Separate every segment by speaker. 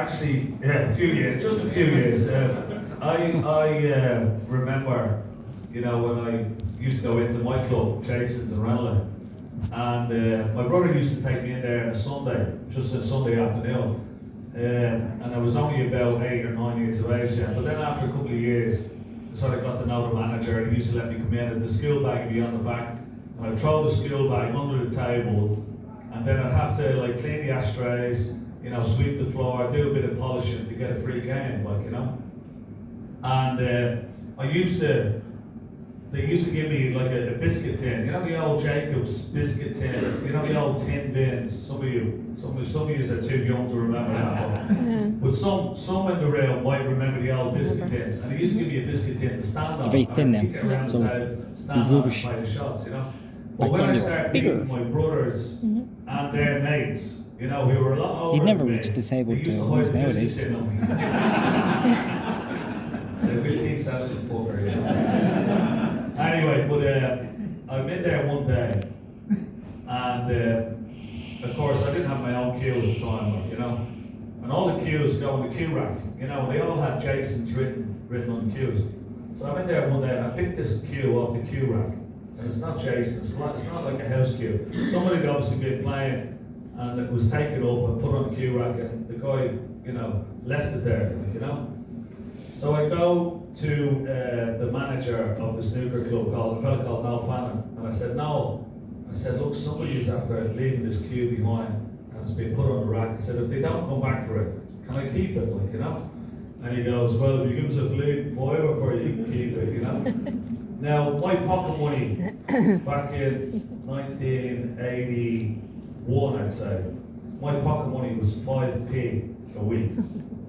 Speaker 1: actually, yeah, a few years, just a few years. I remember, you know, when I used to go into my club, Jason's in Ranelagh, and my brother used to take me in there on a Sunday, just a Sunday afternoon. And I was only about 8 or 9 years of age then. But then after a couple of years, I sort of got to know the manager, and he used to let me come in, and the school bag would be on the back, and I'd throw the school bag under the table, and then I'd have to like clean the ashtrays, you know, sweep the floor, do a bit of polishing to get a free game, like, you know. And they used to give me like a biscuit tin, you know, the old Jacobs biscuit tins, you know, the old tin bins. Some of you are too young to remember that, but some in the room might remember the old biscuit tins. And they used to give me a biscuit tin to stand on.
Speaker 2: Very thin now, so
Speaker 1: stand on and play the shots, you know. But when I started meeting my brothers and their mates, you know, who were a lot older,
Speaker 2: you'd never
Speaker 1: than me,
Speaker 2: reach the table
Speaker 1: they used
Speaker 2: to
Speaker 1: to
Speaker 2: ones
Speaker 1: hide the
Speaker 2: nowadays.
Speaker 1: biscuit tin on me. So good tea salad and fucker, you know. Anyway, but I'm in there one day, and of course I didn't have my own cue at the time, like, you know. And all the cues go on the cue rack, you know. They all had Jason's written on the cues. So I'm in there one day, and I picked this cue off the cue rack, and it's not Jason's. It's not like a house cue. Somebody had obviously been playing, and it was taken up and put on the cue rack, and the guy, you know, left it there, like, you know. So I go to the manager of the snooker club, a fellow called Noel Fannin, and I said, Noel, look, somebody is after leaving this cue behind, and it's been put on the rack. I said, if they don't come back for it, can I keep it, like, you know? And he goes, well, if you give us a bleed fiver for it, you can keep it, you know? Now, my pocket money back in 1981, I'd say, my pocket money was 5p a week,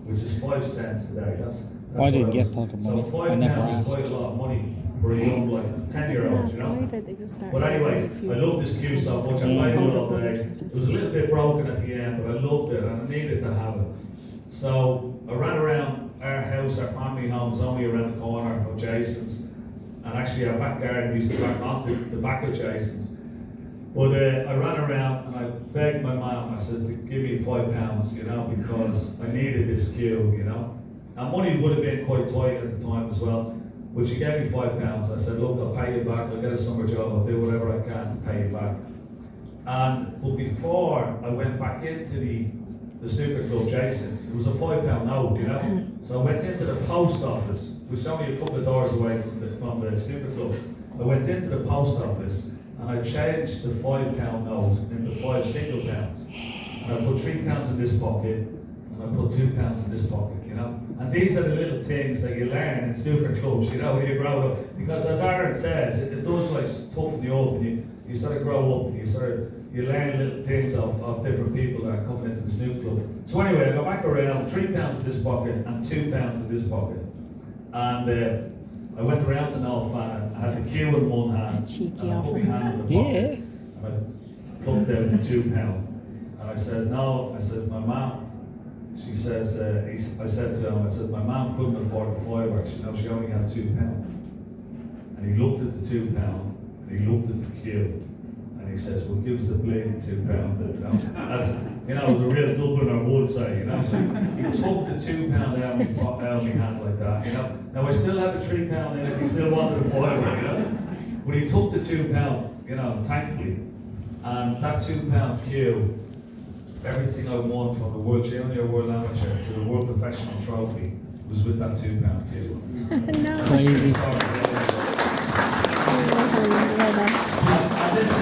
Speaker 1: which is 5 cents today. That's
Speaker 2: I didn't
Speaker 1: what it
Speaker 2: get
Speaker 1: was.
Speaker 2: pocket
Speaker 1: So
Speaker 2: money. I never
Speaker 1: £5 is
Speaker 2: asked.
Speaker 1: quite a lot of money for a young, like, 10-year-old, you know? But anyway, I loved this cue so much. I played it all day. It was a little bit broken at the end, but I loved it, and I needed to have it. So I ran around our house, our family home was only around the corner of Jason's, and actually our back garden used to back onto the back of Jason's. But I ran around and I begged my mum, I said, to give me £5, you know, because I needed this cue, you know. And money would have been quite tight at the time as well, but she gave me £5. I said, look, I'll pay you back, I'll get a summer job, I'll do whatever I can to pay you back. But before I went back into the snooker club, Jason's, it was a £5 note, you know. So I went into the post office, which is only a couple of doors away from the snooker club. I went into the post office, and I changed the £5 note into 5 single pounds. And I put £3 in this pocket, and I put £2 in this pocket, you know. And these are the little things that you learn in snooker clubs, you know, when you grow up. Because as Aaron says, it does like toughen you up, and you sort of grow up, and you learn little things of different people that are coming into the snooker club. So anyway, I go back around, £3 in this pocket, and £2 in this pocket. And I went around to Noel Fannin, I had the cue in one hand,
Speaker 2: Cheeky
Speaker 1: and I put
Speaker 2: offer.
Speaker 1: my hand in the pocket,
Speaker 2: Yeah.
Speaker 1: and I plucked out the £2. And I says, no, I said, my mum, she says, I said to him, I said, my mum couldn't afford the fiver, you know, she only had £2. And he looked at the £2, and he looked at the cue, and he says, well, give us the bleeding £2, you know, as, you know, the real Dubliner would say, you know. So he took the £2 out of my hand like that, you know. Now I still have the £3 in it, he still wanted the fiver, you know. But he took the £2, you know, thankfully. And that £2 cue, everything I won from the World Junior, World Amateur to the World Professional Trophy was with that £2 cue.
Speaker 3: No.
Speaker 2: Crazy.
Speaker 1: And this is